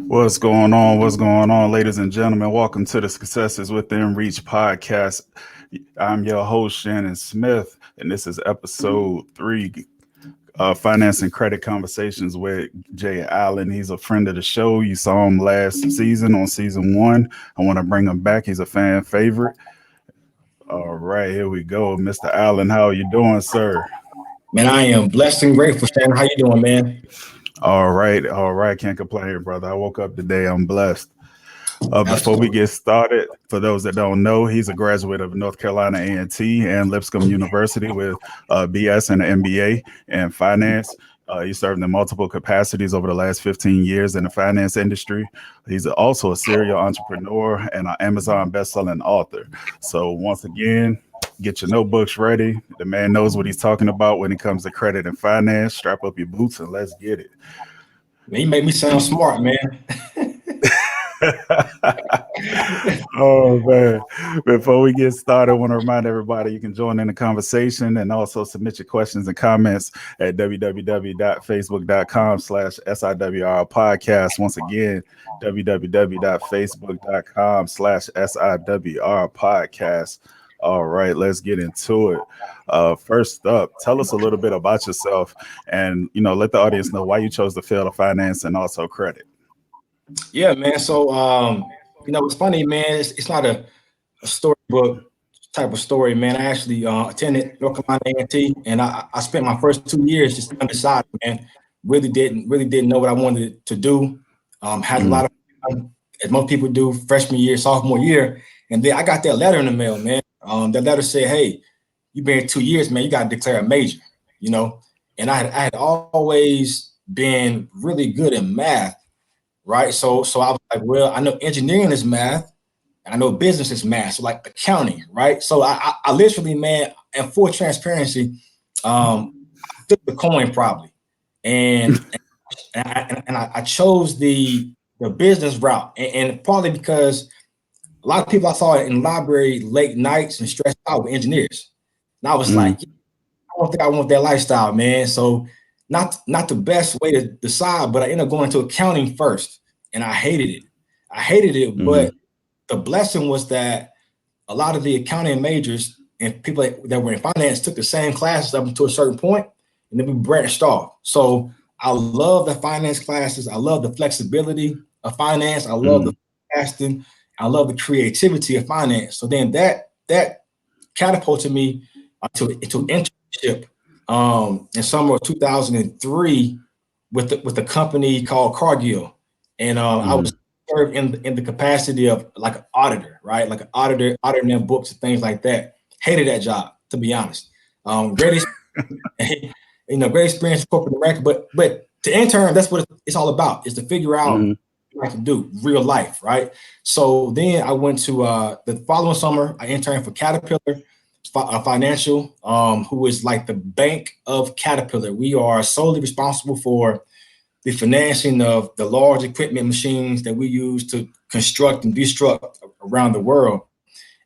What's going on? What's going on, ladies and gentlemen? Welcome to the Successes Within Reach podcast. I'm your host, Shannon Smith, and this is episode 3, Finance and Credit Conversations with Jay Allen. He's a friend of the show. You saw him last season on season 1. I want to bring him back. He's a fan favorite. All right, here we go. Mr. Allen, how are you doing, sir? Man, I am blessed and grateful, Shannon. How you doing, man? All right, all right. Can't complain, brother. I woke up today. I'm blessed. Before we Absolutely. get started, for those that don't know, he's a graduate of North Carolina A&T and Lipscomb University with BS and an MBA in finance. He served in multiple capacities over the last 15 years in the finance industry. He's also a serial entrepreneur and an Amazon best-selling author. So once again, get your notebooks ready. The man knows what he's talking about when it comes to credit and finance. Strap up your boots and let's get it. Man, you make me sound smart, man. Oh man. Before we get started, I want to remind everybody you can join in the conversation and also submit your questions and comments at www.facebook.com/SIWR podcast. Once again, www.facebook.com/SIWR podcast. All right, let's get into it. First up, tell us a little bit about yourself and let the audience know why you chose the field of finance and also credit. Yeah, man. So, it's funny, man. It's not a storybook type of story, man. I actually attended North Carolina A&T, and I spent my first 2 years just undecided, man. Really didn't know what I wanted to do. Had a lot of fun, as most people do, freshman year, sophomore year, and then I got that letter in the mail, man. That letter said, "Hey, you've been here 2 years, man. You got to declare a major," you know. And I had always been really good in math. Right. So I was like, well, I know engineering is math. I know business is math. So like accounting. Right. So I literally, man, in full transparency, I flipped the coin probably. And I chose the business route. And partly because a lot of people I saw in the library late nights and stressed out with engineers. And I was Mm, like, I don't think I want that lifestyle, man. So not the best way to decide, but I ended up going to accounting first, and I hated it. I hated it, mm, but the blessing was that a lot of the accounting majors and people that were in finance took the same classes up until a certain point, and then we branched off. So I love the finance classes. I love the flexibility of finance. I love the mm, forecasting. I love the creativity of finance. So then that catapulted me into internship in summer of 2003 with a company called Cargill, and I was mm. served in the capacity of like an auditor, right? Like an auditor, auditing their books and things like that. Hated that job, to be honest. Great, great experience in corporate America, but to intern, that's what it's all about, is to figure out Mhm, what I can do, real life, right? So then I went to the following summer, I interned for Caterpillar Financial, who is like the bank of Caterpillar. We are solely responsible for the financing of the large equipment machines that we use to construct and destruct around the world.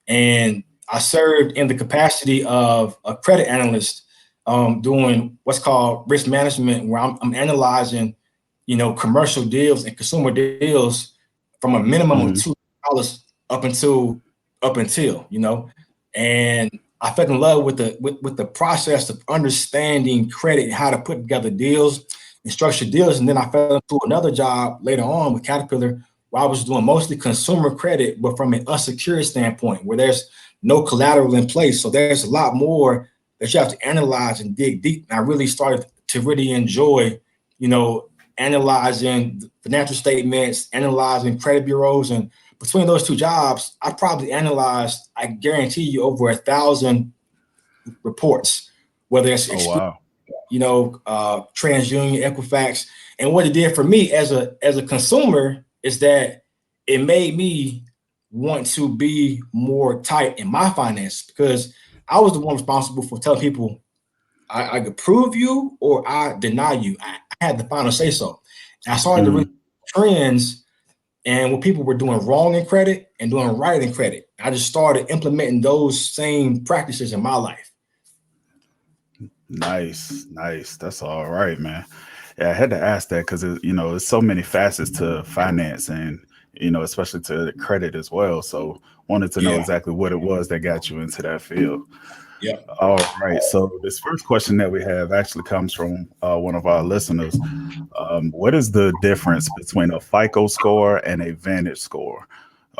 And I served in the capacity of a credit analyst, doing what's called risk management, where I'm analyzing, commercial deals and consumer deals from a minimum of mhm, $2 up until. And I fell in love with the process of understanding credit and how to put together deals and structure deals. And then I fell into another job later on with Caterpillar, where I was doing mostly consumer credit, but from an unsecured standpoint, where there's no collateral in place. So there's a lot more that you have to analyze and dig deep. And I really started to really enjoy, analyzing financial statements, analyzing credit bureaus. And between those two jobs, I probably analyzed, I guarantee you, over 1,000 reports, whether it's Oh wow. TransUnion, Equifax. And what it did for me as a consumer is that it made me want to be more tight in my finance, because I was the one responsible for telling people I approve you or I deny you. I had the final say so. And I started to really Mm, trends and what people were doing wrong in credit and doing right in credit. I just started implementing those same practices in my life. nice, nice. That's all right, man. Yeah, I had to ask that because there's so many facets to finance and especially to credit as well. So wanted to know Yeah, exactly what it was that got you into that field. yeah, All right. So this first question that we have actually comes from one of our listeners. What is the difference between a FICO score and a Vantage score?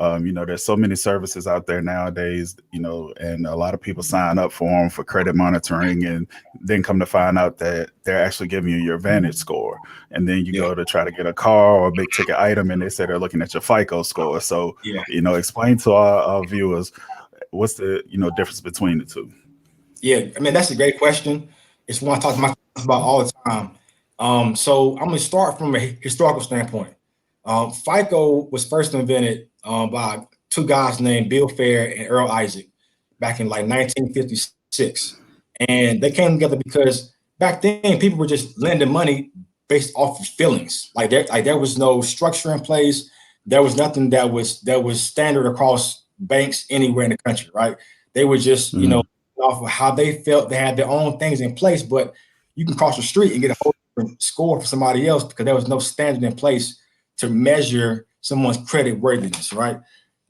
There's so many services out there nowadays, and a lot of people sign up for them for credit monitoring and then come to find out that they're actually giving you your Vantage score. And then you yeah, go to try to get a car or a big ticket item and they say they're looking at your FICO score. So, yeah, explain to our viewers what's the, difference between the two. yeah. I mean, that's a great question. It's one I talk to my clients about all the time. So I'm gonna start from a historical standpoint. FICO was first invented by two guys named Bill Fair and Earl Isaac back in like 1956, and they came together because back then people were just lending money based off of feelings. There was no structure in place. There was nothing that was standard across banks anywhere in the country. Right? They were just Mm-hmm. off of how they felt. They had their own things in place, but you can cross the street and get a whole different score for somebody else because there was no standard in place to measure someone's credit worthiness, right?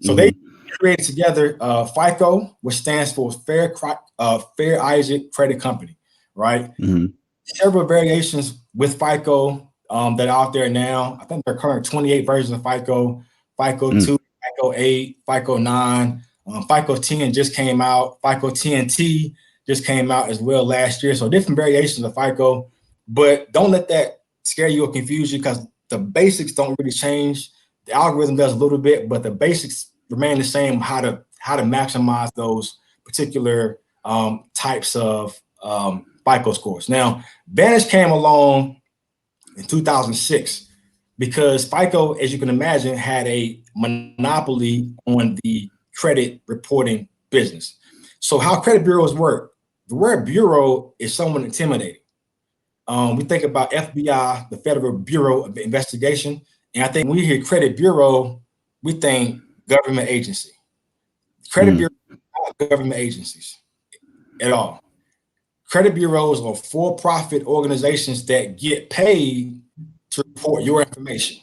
So they Mm-hmm. created together FICO, which stands for Fair Isaac Credit Company, right? Mm-hmm. Several variations with FICO that are out there now. I think there are current 28 versions of FICO, FICO 2, FICO 8, FICO 9, FICO 10 just came out, FICO 10T just came out as well last year. So different variations of FICO, but don't let that scare you or confuse you because the basics don't really change. The algorithm does a little bit, but the basics remain the same. How to maximize those particular types of FICO scores. Now, Vantage came along in 2006 because FICO, as you can imagine, had a monopoly on the credit reporting business. So, how credit bureaus work? The word bureau is somewhat intimidating. We think about FBI, the Federal Bureau of Investigation, and I think when we hear credit bureau, we think government agency. Credit Mm-hmm. bureau, not government agencies at all. Credit bureaus are for-profit organizations that get paid to report your information.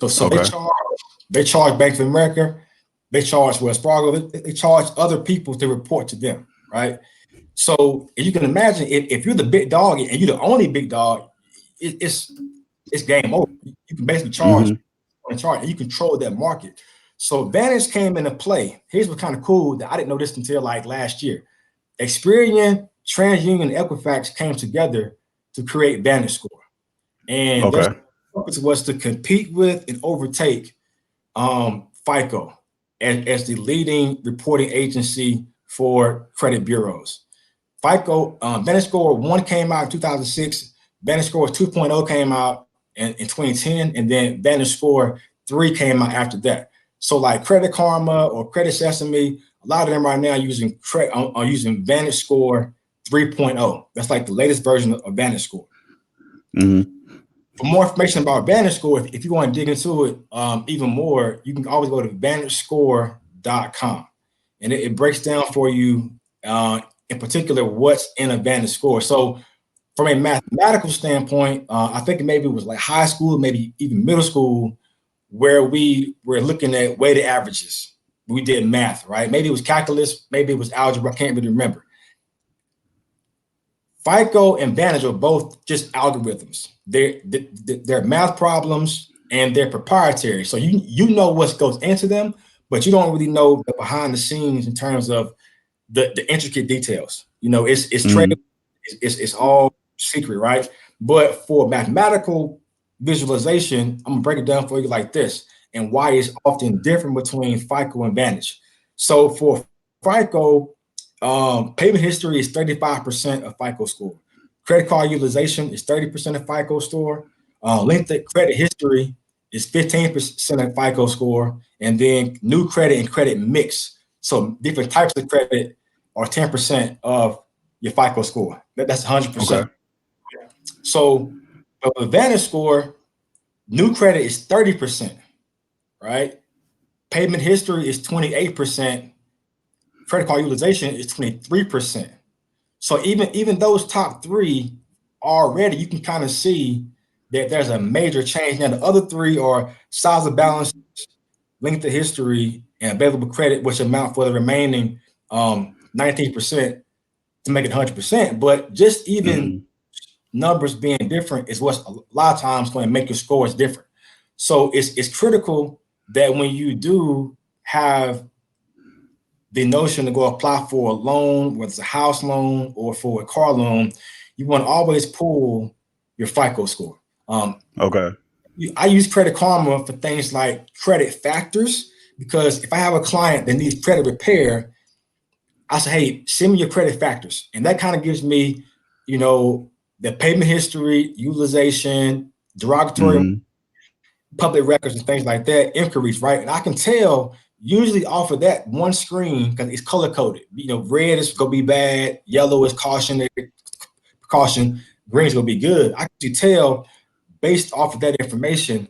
So they Okay. charge Bank of America, they charge Wells Fargo, they charge other people to report to them, right? So you can imagine if you're the big dog and you're the only big dog, it's game over. You can basically charge Mm-hmm. and charge, and you control that market. So Vantage came into play. Here's what kind of cool that I didn't know this until like last year. Experian, TransUnion, and Equifax came together to create Vantage Score, and their Okay. purpose was to compete with and overtake FICO as the leading reporting agency for credit bureaus. FICO, Vantage Score 1 came out in 2006. Vantage Score 2.0 came out in 2010. And then Vantage Score 3 came out after that. So like Credit Karma or Credit Sesame, a lot of them right now are using Vantage Score 3.0. That's like the latest version of Vantage Score. Mm-hmm. For more information about Vantage Score, if you want to dig into it even more, you can always go to VantageScore.com. And it breaks down for you, in particular, what's in a Vantage Score. So from a mathematical standpoint, I think maybe it was like high school, maybe even middle school, where we were looking at weighted averages. We did math, right? Maybe it was calculus, maybe it was algebra. I can't really remember. FICO and Vantage are both just algorithms. They're math problems and they're proprietary. So you know what goes into them, but you don't really know the behind the scenes in terms of the intricate details. It's trade, Mm-hmm. it's all secret, right? But for mathematical visualization, I'm gonna break it down for you like this, and why it's often different between FICO and Vantage. So for FICO, payment history is 35% of FICO score. Credit card utilization is 30% of FICO score. Length of credit history is 15% of FICO score. And then new credit and credit mix. So different types of credit are 10% of your FICO score. That's Okay. 100%. So the Vantage score, new credit is 30%, right? Payment history is 28%. Credit card utilization is 23%. So even those top three already you can kind of see that there's a major change. Now, the other three are size of balance, length of history, and available credit, which amount for the remaining 19% to make it 100%. But just even numbers being different is what's a lot of times going to make your scores different. So it's critical that when you do have the notion to go apply for a loan, whether it's a house loan or for a car loan, you want to always pull your FICO score. Okay. I use Credit Karma for things like credit factors, because if I have a client that needs credit repair, I say, hey, send me your credit factors. And that kind of gives me, the payment history, utilization, derogatory public records and things like that, inquiries, right? And I can tell usually off of that one screen, because it's color coded. Red is gonna be bad, yellow is caution, green is gonna be good. I can tell based off of that information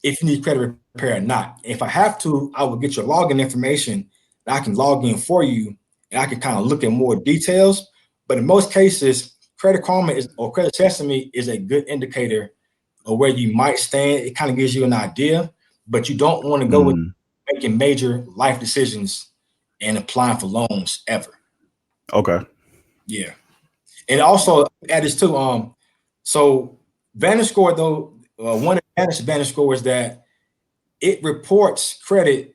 if you need credit repair or not. If I have to, I will get your login information and I can log in for you and I can kind of look at more details. But in most cases, Credit Karma or Credit Sesame is a good indicator of where you might stand. It kind of gives you an idea, but you don't want to go with making major life decisions and applying for loans ever. Okay. Yeah. And also add this too. So VantageScore though, one advantage of VantageScore is that it reports credit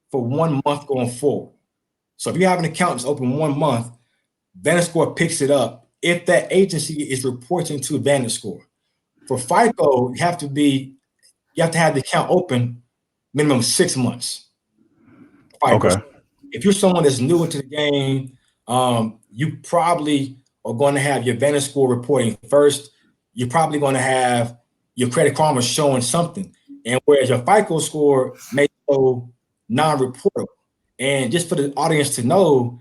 for 1 month going forward. So if you have an account that's open 1 month, VantageScore picks it up if that agency is reporting to VantageScore. For FICO, you have to have the account open minimum 6 months. FICO. Okay. If you're someone that's new into the game, you probably are going to have your VantageScore reporting first. You're probably going to have your Credit Karma showing something. And whereas your FICO score may go non-reportable. And just for the audience to know,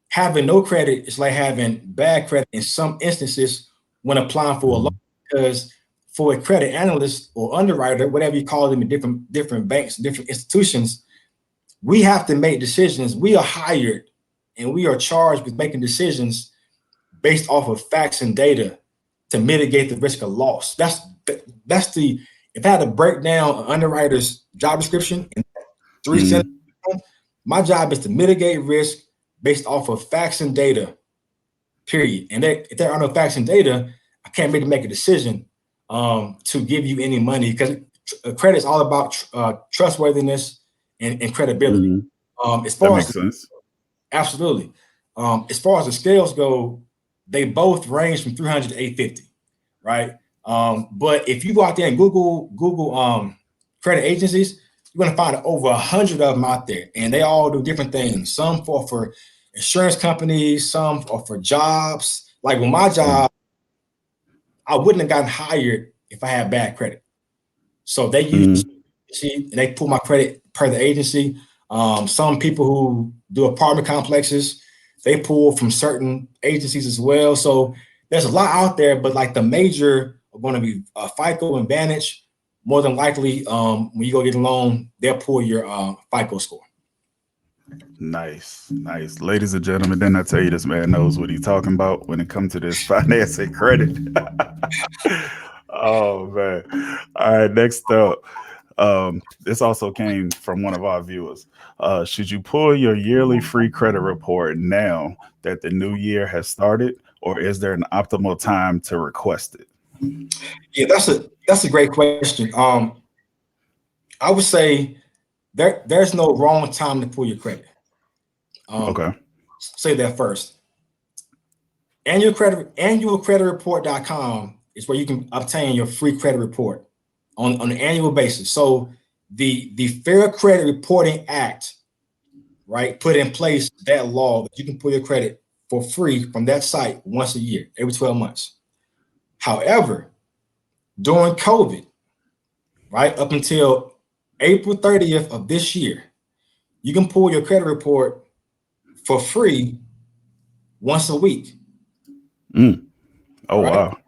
having no credit is like having bad credit in some instances when applying for a loan, because for a credit analyst or underwriter, whatever you call them in different banks, different institutions, we have to make decisions. We are hired and we are charged with making decisions based off of facts and data to mitigate the risk of loss. That's if I had to break down an underwriter's job description in 3 sentences, my job is to mitigate risk based off of facts and data, period. And if there are no facts and data, I can't really make a decision to give you any money, because credit is all about trustworthiness and credibility. As far That makes as sense. absolutely, as far as the scales go, they both range from 300 to 850, right? But if you go out there and Google credit agencies, you're going to find over 100 of them out there, and they all do different things. Some for insurance companies, some are for jobs. Like with my job, I wouldn't have gotten hired if I had bad credit. So they use and they pull my credit per the agency. Some people who do apartment complexes, they pull from certain agencies as well. So there's a lot out there, but like the major are going to be FICO and Vantage. More than likely, when you go get a loan, they'll pull your FICO score. Nice. Ladies and gentlemen, didn't I tell you this man knows what he's talking about when it comes to this financing credit? Oh, man. All right, next up. This also came from one of our viewers. Should you pull your yearly free credit report now that the new year has started, or is there an optimal time to request it? Yeah, that's a great question. I would say there's no wrong time to pull your credit. Okay. Say that first. Annualcreditreport.com is where you can obtain your free credit report on an annual basis. So the Fair Credit Reporting Act, right, put in place that law that you can pull your credit for free from that site once a year, every 12 months. However, during COVID, right, up until April 30th of this year, you can pull your credit report for free once a week. Oh, right? Wow.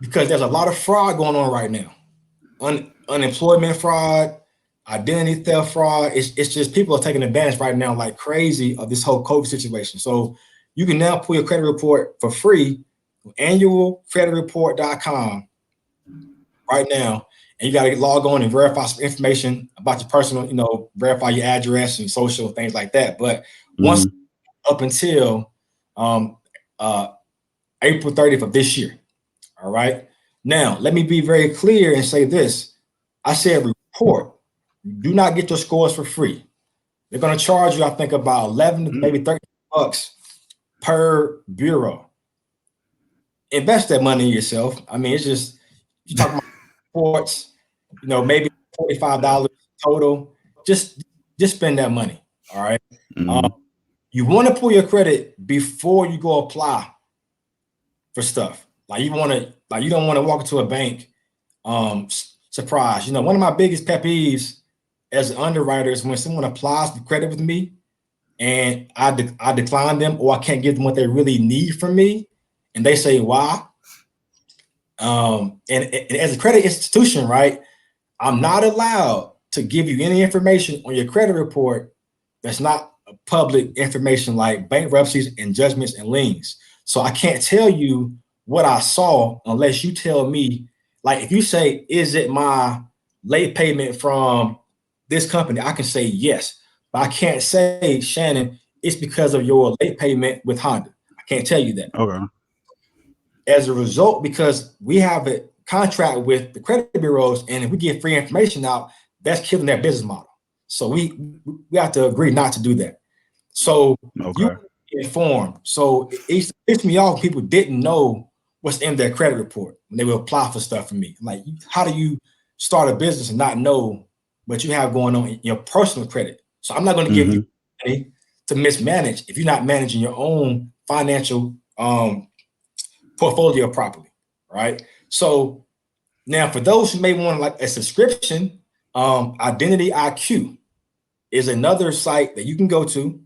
Because there's a lot of fraud going on right now. Unemployment fraud, identity theft fraud. It's just people are taking advantage right now like crazy of this whole COVID situation. So you can now pull your credit report for free annualcreditreport.com right now, and you got to log on and verify some information about your personal, verify your address and social things like that. But once up until April 30th of this year. All right. Now, let me be very clear and say this. I said report. Do not get your scores for free. They're going to charge you, I think, about 11 to maybe 30 bucks per bureau. Invest that money in yourself. I mean, it's just, you're talking about reports, maybe $45 total. Just spend that money. All right. You want to pull your credit before you go apply for stuff. You don't want to walk into a bank surprised. One of my biggest pet peeves as an underwriter is when someone applies for credit with me and I decline them, or I can't give them what they really need from me, and they say why. And as a credit institution, right, I'm not allowed to give you any information on your credit report that's not public information, like bankruptcies and judgments and liens. So I can't tell you what I saw unless you tell me. Like, if you say, is it my late payment from this company? I can say yes, but I can't say, Shannon, it's because of your late payment with Honda. I can't tell you that. Okay. As a result, because we have a contract with the credit bureaus, and if we get free information out, that's killing their business model. So we have to agree not to do that. So you informed. So it pissed me off. People didn't know what's in their credit report when they would apply for stuff for me. Like, how do you start a business and not know what you have going on in your personal credit? So I'm not going to give you money to mismanage if you're not managing your own financial portfolio properly, right? So now, for those who may want like a subscription, Identity IQ is another site that you can go to,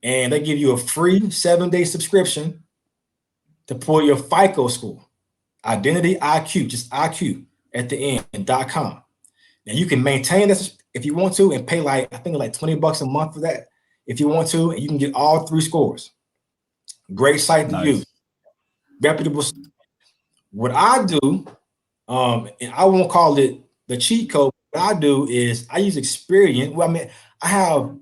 and they give you a free 7-day subscription to pull your FICO score. Identity IQ, just IQ at the end.com. Now you can maintain this if you want to and pay I think like $20 a month for that if you want to, and you can get all 3 scores. Great site to use. Reputable. What I do, and I won't call it the cheat code. What I do is I use Experian. Well, I mean, I have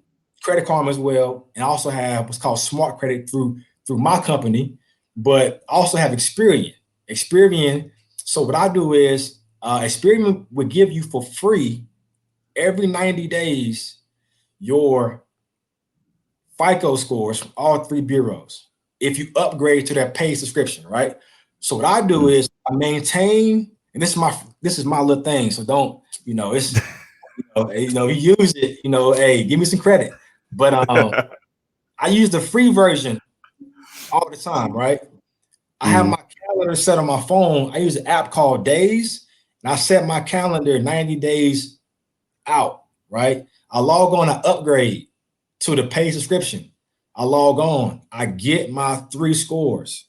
Credit Karma as well, and I also have what's called Smart Credit through my company, but I also have Experian. So what I do is Experian would give you for free every 90 days your FICO scores from all 3 bureaus if you upgrade to that paid subscription, right? So what I do is I maintain, and this is my little thing. So don't, it's, you use it, hey, give me some credit. But I use the free version all the time, right? I have my calendar set on my phone. I use an app called Days, and I set my calendar 90 days out, right? I log on, I upgrade to the paid subscription. I log on, I get my 3 scores.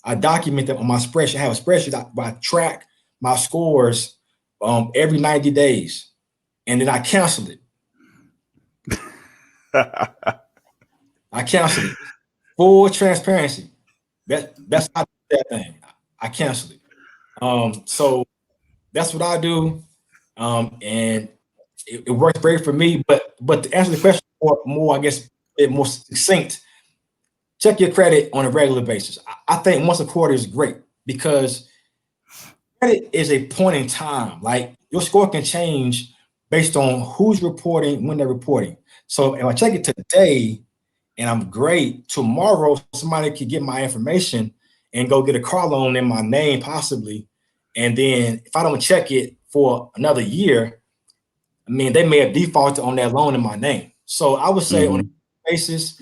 I document them on my spreadsheet. I have a spreadsheet where I track my scores every 90 days, and then I cancel it. I cancel it. Full transparency. That's not that thing. I cancel it. So that's what I do, and it works great for me. But to answer the question more, I guess, more succinct, check your credit on a regular basis. I think once a quarter is great because credit is a point in time. Like, your score can change based on who's reporting, when they're reporting. So if I check it today and I'm great, tomorrow somebody could get my information and go get a car loan in my name possibly. And then if I don't check it for another year, I mean, they may have defaulted on that loan in my name. So I would say on a basis,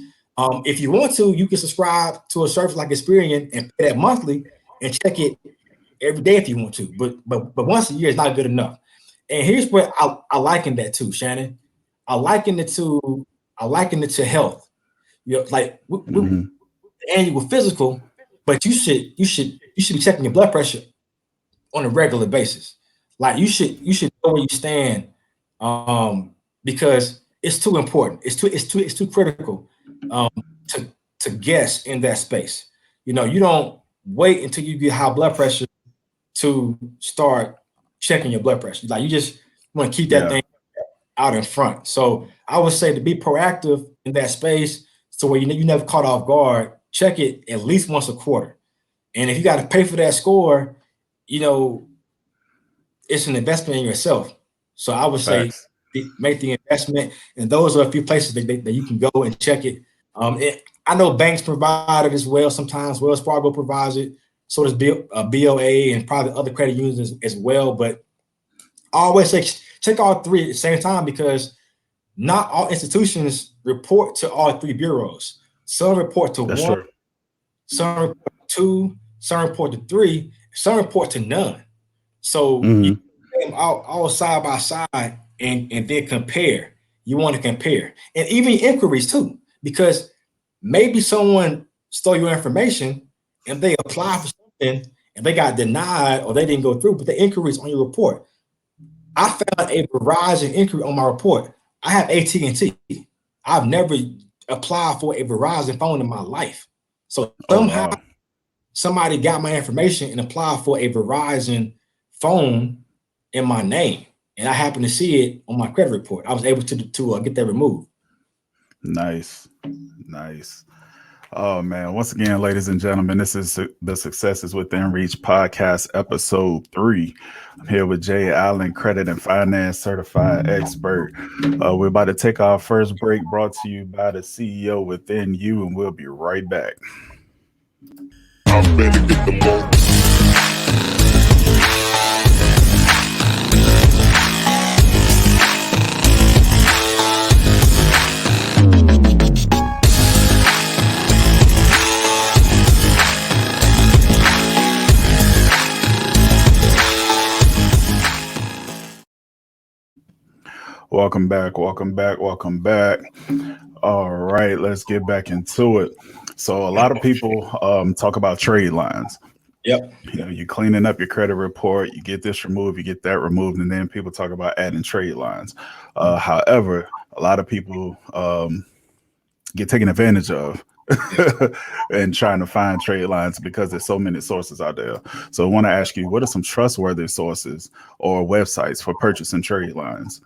if you want to, you can subscribe to a service like Experian and pay that monthly and check it every day if you want to. But once a year is not good enough. And here's what I liken that to, Shannon. I liken it to health. Like the annual physical, but you should be checking your blood pressure on a regular basis. Like, you should know where you stand, because it's too important. It's too critical to guess in that space. You don't wait until you get high blood pressure to start checking your blood pressure. Like you just want to keep that thing out in front. So I would say to be proactive in that space, so where you never caught off guard, check it at least once a quarter. And if you got to pay for that score, it's an investment in yourself. So I would say Facts. make the investment, and those are a few places that you can go and check it. I know banks provide it as well. Sometimes Wells Fargo provides it. So does BOA and probably other credit unions as well. But I always say check all three at the same time, because not all institutions report to all three bureaus. Some report to That's one, true. some report to two, some report to three, some report to none. So you Mm-hmm. put them all side by side and then compare. You want to compare. And even inquiries too, because maybe someone stole your information and they applied for something and they got denied or they didn't go through, but the inquiries on your report. I found a Verizon inquiry on my report. I have AT&T. I've never applied for a Verizon phone in my life. So Oh somehow wow. somebody got my information and applied for a Verizon phone in my name, and I happened to see it on my credit report. I was able to get that removed. Nice. Nice. Oh man. Once again, ladies and gentlemen, this is the Successes Within Reach podcast, episode 3. I'm here with Jay Allen, credit and finance certified expert. We're about to take our first break, brought to you by the CEO within you, and we'll be right back. I'm ready to get the ball. Welcome back. Welcome back. Welcome back. All right, let's get back into it. So, a lot of people talk about trade lines. Yep. You're cleaning up your credit report, you get this removed, you get that removed, and then people talk about adding trade lines. However, a lot of people get taken advantage of and trying to find trade lines because there's so many sources out there. So I want to ask you, what are some trustworthy sources or websites for purchasing trade lines?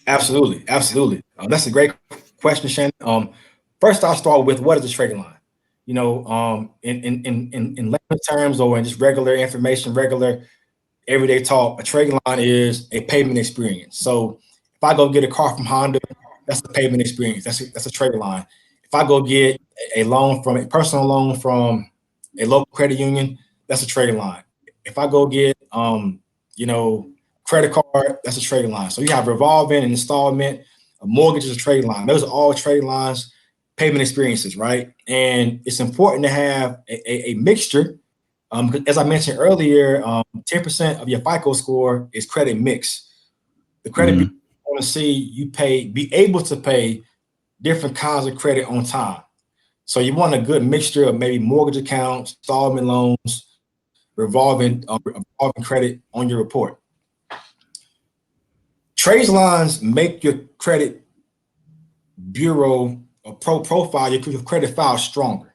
Absolutely, absolutely. That's a great question, Shannon. First, I'll start with what is a trading line. In layman terms or in just regular information, regular everyday talk, a trading line is a payment experience. So if I go get a car from Honda, that's a payment experience. That's a trading line. If I go get a loan from a personal loan from a local credit union, that's a trading line. If I go get credit card, that's a trading line. So you have revolving and installment, a mortgage is a trading line. Those are all trading lines, payment experiences, right? And it's important to have a mixture. As I mentioned earlier, 10% of your FICO score is credit mix. The credit bureau Mm-hmm. want to see you be able to pay different kinds of credit on time. So you want a good mixture of maybe mortgage accounts, installment loans, revolving credit on your report. Trade lines make your credit bureau or profile, your credit file stronger.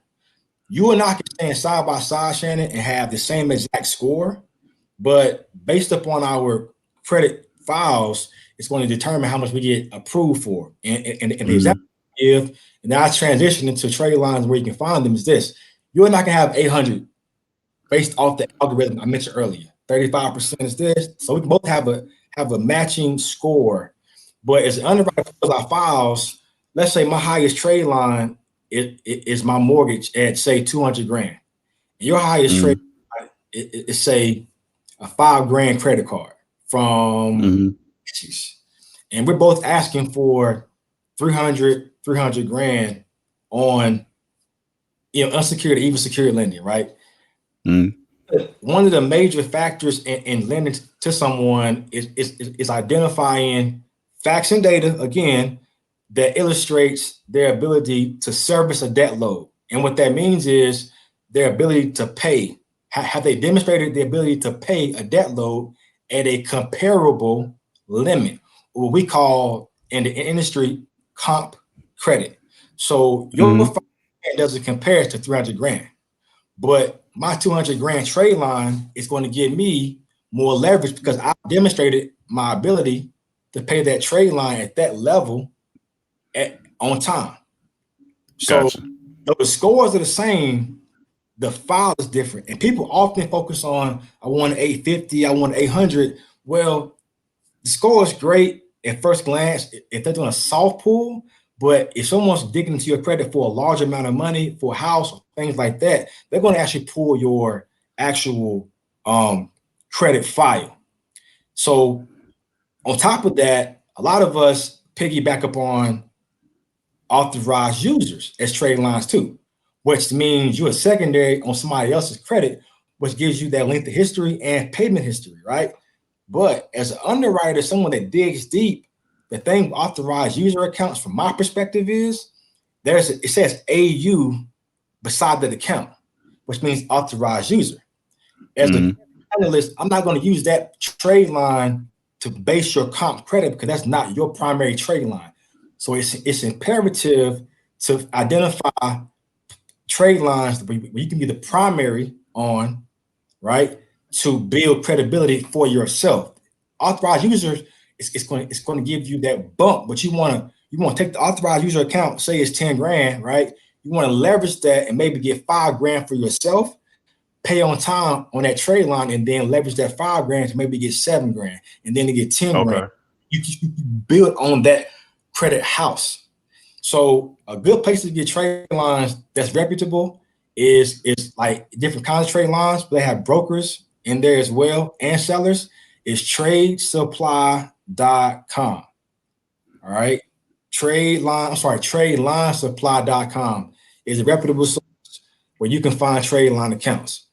You and I can stand side by side, Shannon, and have the same exact score, but based upon our credit files, it's going to determine how much we get approved for. And the Mm-hmm. example I give, and now I transition into trade lines where you can find them, is this. You and I can have 800 based off the algorithm I mentioned earlier. 35% is this. So we can both have a matching score. But as an underwriter for our files, let's say my highest trade line is my mortgage at say 200 grand. Your highest trade Mm-hmm. line is say a $5,000 credit card from Mm-hmm. Macy's. And we're both asking for 300 grand on unsecured, even secured lending, right? Mm-hmm. One of the major factors in lending to someone is identifying facts and data, again, that illustrates their ability to service a debt load. And what that means is their ability to pay. Have they demonstrated the ability to pay a debt load at a comparable limit, what we call in the industry comp credit? So your Mm-hmm. doesn't compare to 300 grand. but my 200 grand trade line is going to give me more leverage because I demonstrated my ability to pay that trade line at that level on time. So Gotcha. though the scores are the same, the file is different. And people often focus on, I want an 850, I want an 800. Well, the score is great at first glance if they're doing a soft pull, but if someone's digging into your credit for a large amount of money for a house or things like that, they're going to actually pull your actual credit file. So on top of that, a lot of us piggyback up on authorized users as trade lines too, which means you're a secondary on somebody else's credit, which gives you that length of history and payment history, right? But as an underwriter, someone that digs deep, the thing with authorized user accounts from my perspective is it says AU beside that account, which means authorized user. As an analyst, I'm not going to use that trade line to base your comp credit because that's not your primary trade line. So it's imperative to identify trade lines where you can be the primary on, right, to build credibility for yourself. Authorized users, it's going to give you that bump, but you want to take the authorized user account, say it's 10 grand, right? You want to leverage that and maybe get 5 grand for yourself, pay on time on that trade line, and then leverage that 5 grand to maybe get 7 grand, and then to get 10 grand. Okay. You build on that credit house. So a good place to get trade lines that's reputable is like different kinds of trade lines. They have brokers in there as well and sellers. Is tradesupply.com. All right. Tradelinesupply.com is a reputable source where you can find trade line accounts.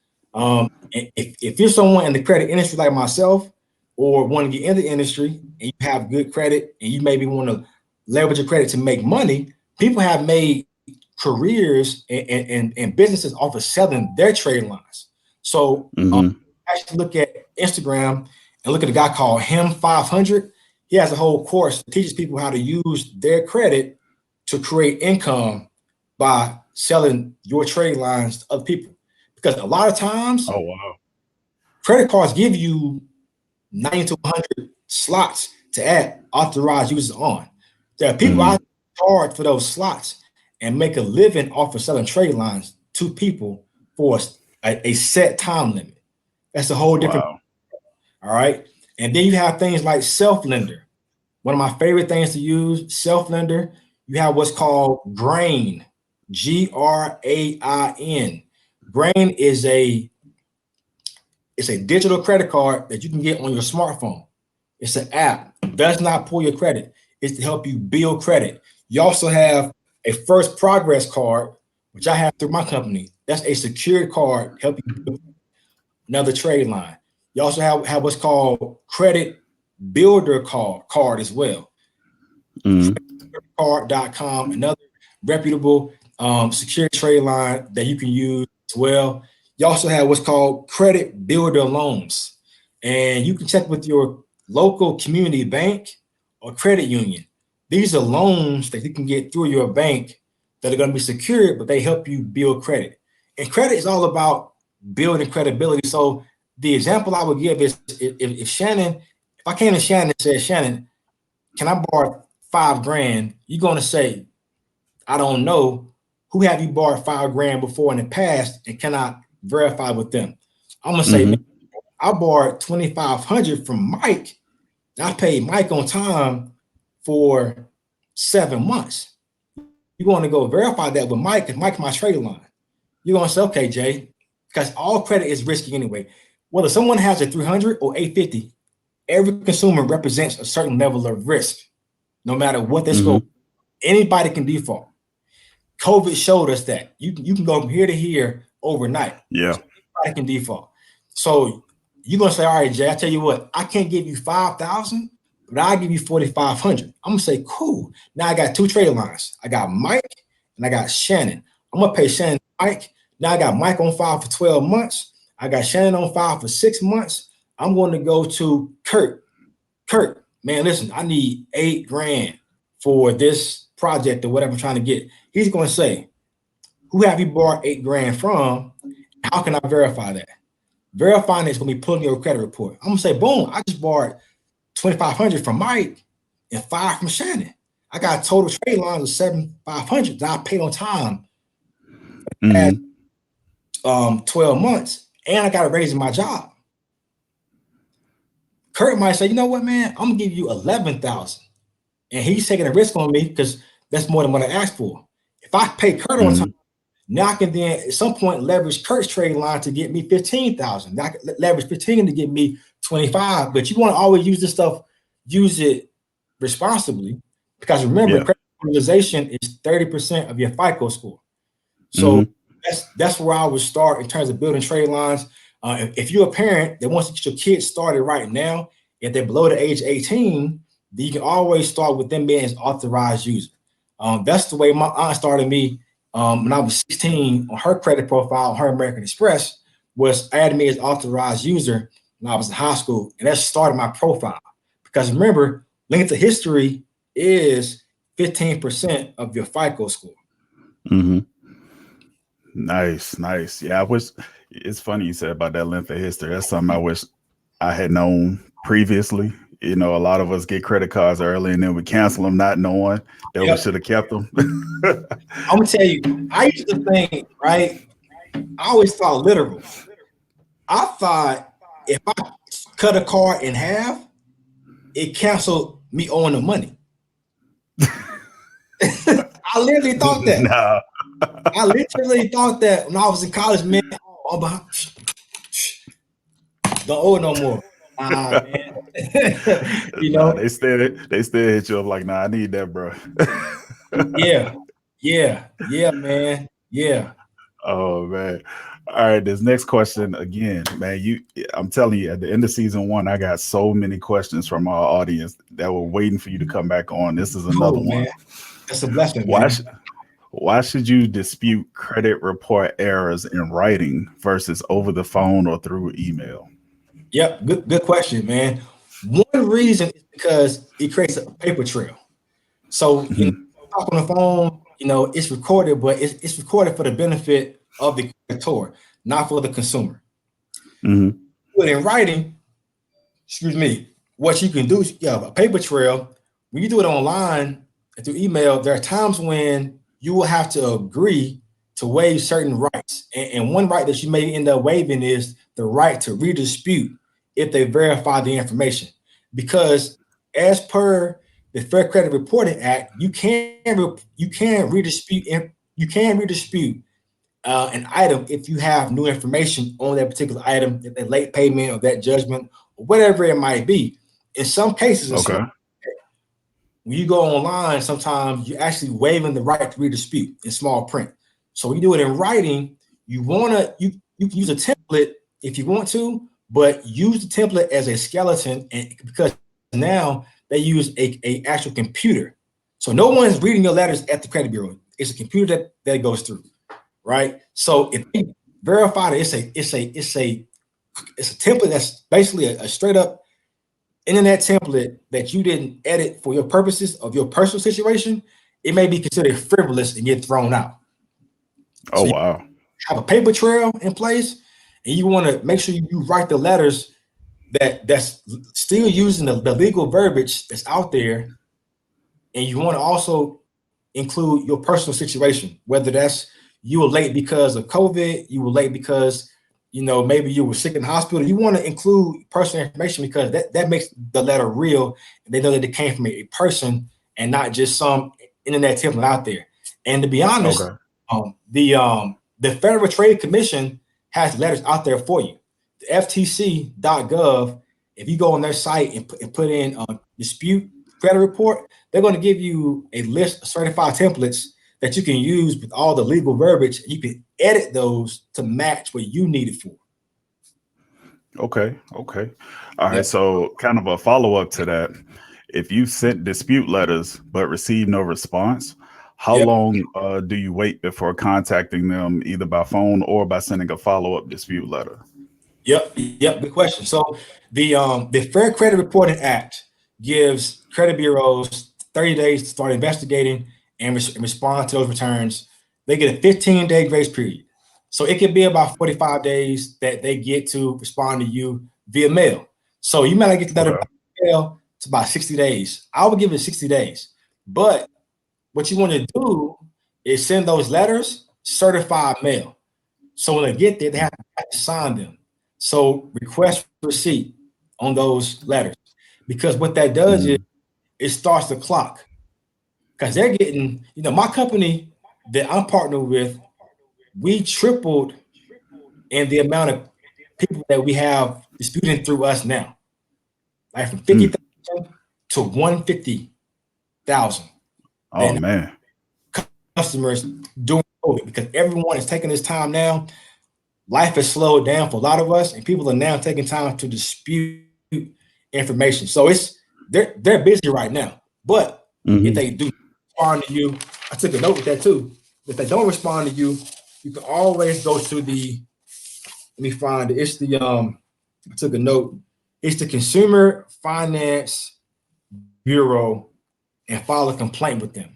If you're someone in the credit industry like myself, or want to get in the industry and you have good credit and you maybe want to leverage your credit to make money, people have made careers and businesses off of selling their trade lines. So actually look at Instagram and look at a guy called Him 500. He has a whole course that teaches people how to use their credit to create income by selling your trade lines to other people. Because a lot of times, Oh wow. credit cards give you 90 to 100 slots to add authorized users on. There are people out charge for those slots and make a living off of selling trade lines to people for a set time limit. That's a whole different. Wow. All right. And then you have things like self-lender. One of my favorite things to use, self-lender. You have what's called Grain, Grain. Grain is it's a digital credit card that you can get on your smartphone. It's an app. It does not pull your credit. It's to help you build credit. You also have a first progress card, which I have through my company. That's a secured card helping you build another trade line. You also have what's called credit builder card as well. Card.com, another reputable secure trade line that you can use as well. You also have what's called credit builder loans, and you can check with your local community bank or credit union. These are loans that you can get through your bank that are going to be secured, but they help you build credit. And credit is all about building credibility. So the example I would give is if Shannon, if I came to Shannon and said, Shannon, can I borrow 5 grand? You're going to say, I don't know. Who have you borrowed 5 grand before in the past, and can I verify with them? I'm gonna say, man, I borrowed 2,500 from Mike. And I paid Mike on time for 7 months. You're going to go verify that with Mike, because Mike's my trade line. You're going to say, okay, Jay, because all credit is risky anyway. Whether someone has a 300 or 850, every consumer represents a certain level of risk, no matter what their score. Anybody can default. COVID showed us that you can go from here to here overnight. Yeah. So anybody can default. So you're gonna say, all right, Jay, I tell you what, I can't give you 5,000, but I'll give you 4,500. I'm gonna say, cool. Now I got 2 trade lines. I got Mike and I got Shannon. I'm gonna pay Shannon Mike. Now I got Mike on file for 12 months. I got Shannon on file for 6 months. I'm going to go to Kurt. Kurt, man, listen, I need 8 grand for this project or whatever I'm trying to get. He's going to say, who have you borrowed 8 grand from? How can I verify that? Verifying is going to be pulling your credit report. I'm going to say, boom, I just borrowed $2,500 from Mike and 5 from Shannon. I got total trade lines of $7,500 that I paid on time at Mm-hmm. 12 months, and I got a raise in my job. Kurt might say, you know what, man, I'm gonna give you 11,000, and he's taking a risk on me because that's more than what I asked for. If I pay Kurt on time, Mm-hmm. now I can then at some point leverage Kurt's trade line to get me 15,000. Now I can leverage 15 to get me 25. But you want to always use this stuff, use it responsibly, because remember, Yeah. credit utilization is 30% of your FICO score. So Mm-hmm. that's where I would start in terms of building trade lines. If you're a parent that wants to get your kids started right now, if they're below the age of 18, then you can always start with them being an authorized user. That's the way my aunt started me when I was 16 on her credit profile on her American Express, was added me as authorized user when I was in high school. And that started my profile. Because remember, link to history is 15% of your FICO score. Mm-hmm. Nice, nice. Yeah, I wish it's funny you said about that length of history. That's something I wish I had known previously. You know, a lot of us get credit cards early and then we cancel them not knowing that we Yep. should have kept them. I'm gonna tell you, I used to think, right? I always thought literal. I thought if I cut a card in half, it canceled me owing the money. I literally thought that. Nah. I literally thought that when I was in college, man. Oh, I'm behind. Don't owe it no more. Man. you Nah, know, they still hit you up like, nah, I need that, bro. yeah, yeah, man, yeah. Oh man. All right, this next question again, man. I'm telling you, at the end of season one, I got so many questions from our audience that were waiting for you to come back on. This is another Cool, one. man. That's a blessing, Why man. sh- why should you dispute credit report errors in writing versus over the phone or through email? Yep, good question, man. One reason is because it creates a paper trail. So, Mhm. talk on the phone, it's recorded, but it's recorded for the benefit of the creditor, not for the consumer. Mhm. But in writing, excuse me, what you can do is you have a paper trail. When you do it online and through email, there are times when you will have to agree to waive certain rights. And one right that you may end up waiving is the right to redispute if they verify the information. Because as per the Fair Credit Reporting Act, you can redispute an item if you have new information on that particular item, that late payment or that judgment or whatever it might be. In some cases, it's small. Okay. When you go online, sometimes you're actually waiving the right to redispute in small print. So when you do it in writing, you can use a template if you want to, but use the template as a skeleton, and because now they use a actual computer. So no one's reading your letters at the credit bureau. It's a computer that goes through, right? So if they verify that it's a template that's basically a straight up internet template that you didn't edit for your purposes of your personal situation, it may be considered frivolous and get thrown out. Oh So you wow. have a paper trail in place, and you want to make sure you write the letters that's still using the legal verbiage that's out there, and you want to also include your personal situation, whether that's you were late because of COVID, you were late because maybe you were sick in the hospital. You want to include personal information because that makes the letter real, and they know that it came from a person and not just some internet template out there. And to be honest, Okay. the Federal Trade Commission has letters out there for you. The FTC.gov, if you go on their site and put in dispute credit report, they're going to give you a list of certified templates that you can use with all the legal verbiage. You can edit those to match what you need it for. Okay. Okay. All right. Yep. So kind of a follow-up to that. If you sent dispute letters but received no response, how Yep. long do you wait before contacting them either by phone or by sending a follow-up dispute letter? Yep. Yep. Good question. So the Fair Credit Reporting Act gives credit bureaus 30 days to start investigating and respond to those returns. They get a 15-day grace period. So it could be about 45 days that they get to respond to you via mail. So you might not get the letter Okay. by mail. It's about 60 days. I would give it 60 days. But what you want to do is send those letters certified mail. So when they get there, they have to sign them. So request receipt on those letters. Because what that does is Mhm. it starts the clock. Because they're getting, my company that I'm partnered with, we tripled in the amount of people that we have disputing through us now. Like from Mm. 50,000 to 150,000. Oh Then man. customers during COVID, because everyone is taking this time now. Life has slowed down for a lot of us, and people are now taking time to dispute information. So they're busy right now. But if Hmm. they do respond to you, I took a note with that too. If they don't respond to you, you can always go to the. Let me find it. It's the I took a note. It's the Consumer Finance Bureau and file a complaint with them.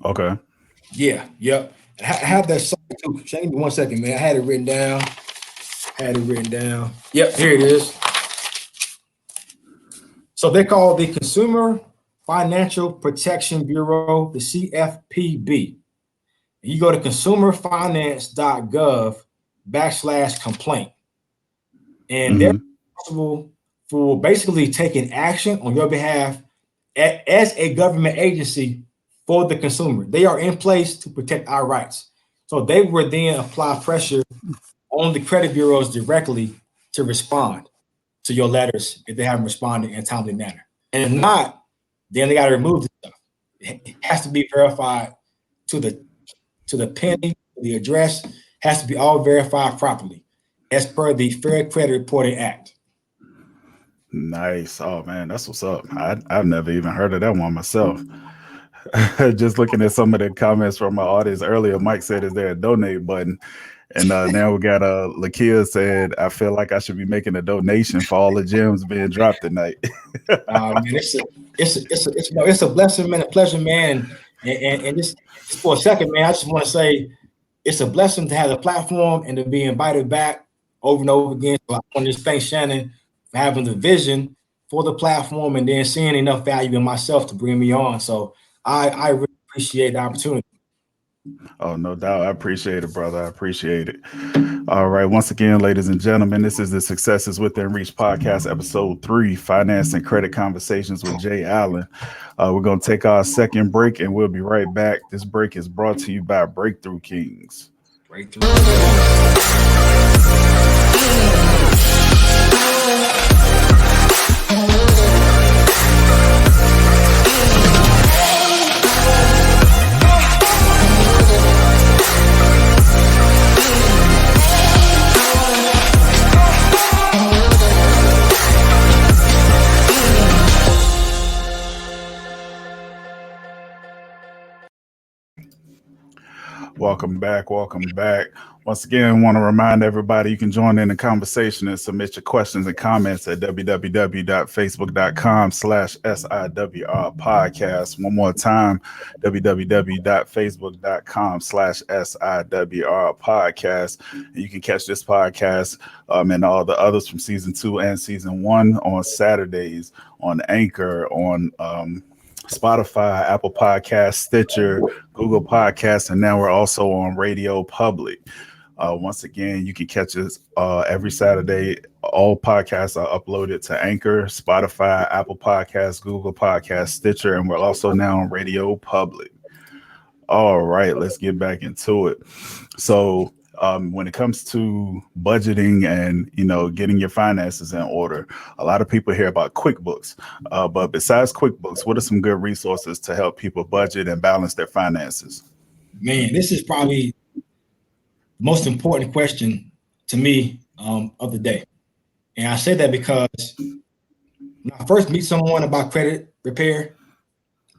Okay. Yeah, yep. I have that site too. Give me 1 second, man. I had it written down. Yep, here it is. So they call the Consumer Financial Protection Bureau, the CFPB. You go to consumerfinance.gov/complaint, and they're Hmm. responsible for basically taking action on your behalf as a government agency for the consumer. They are in place to protect our rights. So they would then apply pressure on the credit bureaus directly to respond to your letters if they haven't responded in a timely manner. And if not, then they got to remove the stuff. It has to be verified to the penny, the address has to be all verified properly as per the Fair Credit Reporting Act. Nice. Oh man, that's what's up. I've never even heard of that one myself. Just looking at some of the comments from my audience earlier, Mike said, "Is there a donate button?" And now we got Lakia said, "I feel like I should be making a donation for all the gems being dropped tonight." Man, it's a blessing, man, a pleasure, man. And just for a second, man, I just want to say it's a blessing to have the platform and to be invited back over and over again. So I want to just thank Shannon for having the vision for the platform and then seeing enough value in myself to bring me on. So I really appreciate the opportunity. Oh, no doubt. I appreciate it, brother. I appreciate it. All right. Once again, ladies and gentlemen, this is the Successes Within Reach podcast, episode 3, Finance and Credit Conversations with Jay Allen. We're going to take our second break and we'll be right back. This break is brought to you by Breakthrough Kings. Breakthrough. Welcome back. Welcome back. Once again, want to remind everybody you can join in the conversation and submit your questions and comments at www.facebook.com/SIWR podcast. One more time, www.facebook.com/SIWR podcast. And you can catch this podcast and all the others from season 2 and season 1 on Saturdays on Anchor, on Spotify, Apple Podcasts, Stitcher, Google Podcasts, and now we're also on Radio Public. Once again, you can catch us every Saturday. All podcasts are uploaded to Anchor, Spotify, Apple Podcasts, Google Podcasts, Stitcher, and we're also now on Radio Public. All right, let's get back into it. So when it comes to budgeting and getting your finances in order, a lot of people hear about QuickBooks, but besides QuickBooks, what are some good resources to help people budget and balance their finances? Man, this is probably the most important question to me of the day. And I say that because when I first meet someone about credit repair,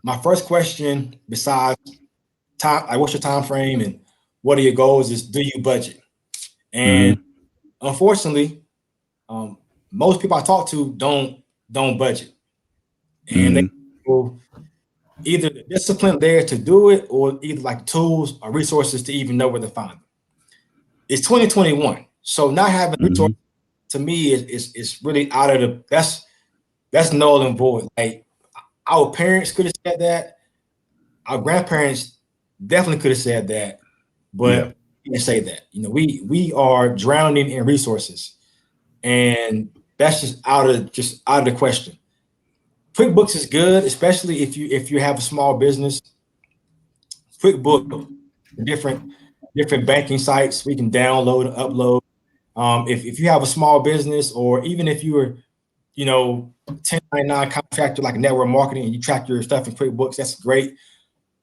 my first question, besides time, like what's your time frame and what are your goals, is do you budget? And Mm-hmm. unfortunately, most people I talk to don't budget, and they Mm-hmm. will either the discipline there to do it, or either like tools or resources to even know where to find them. it's 2021. So not having resources Mm-hmm. to me is really out of the that's null and void. Like our parents could have said that, our grandparents definitely could have said that, Yeah. but we didn't say that. We are drowning in resources, and that's just out of the question. QuickBooks is good, especially if you have a small business. QuickBooks, different banking sites we can download and upload. If you have a small business, or even if you were, 1099 contractor like network marketing, and you track your stuff in QuickBooks, that's great.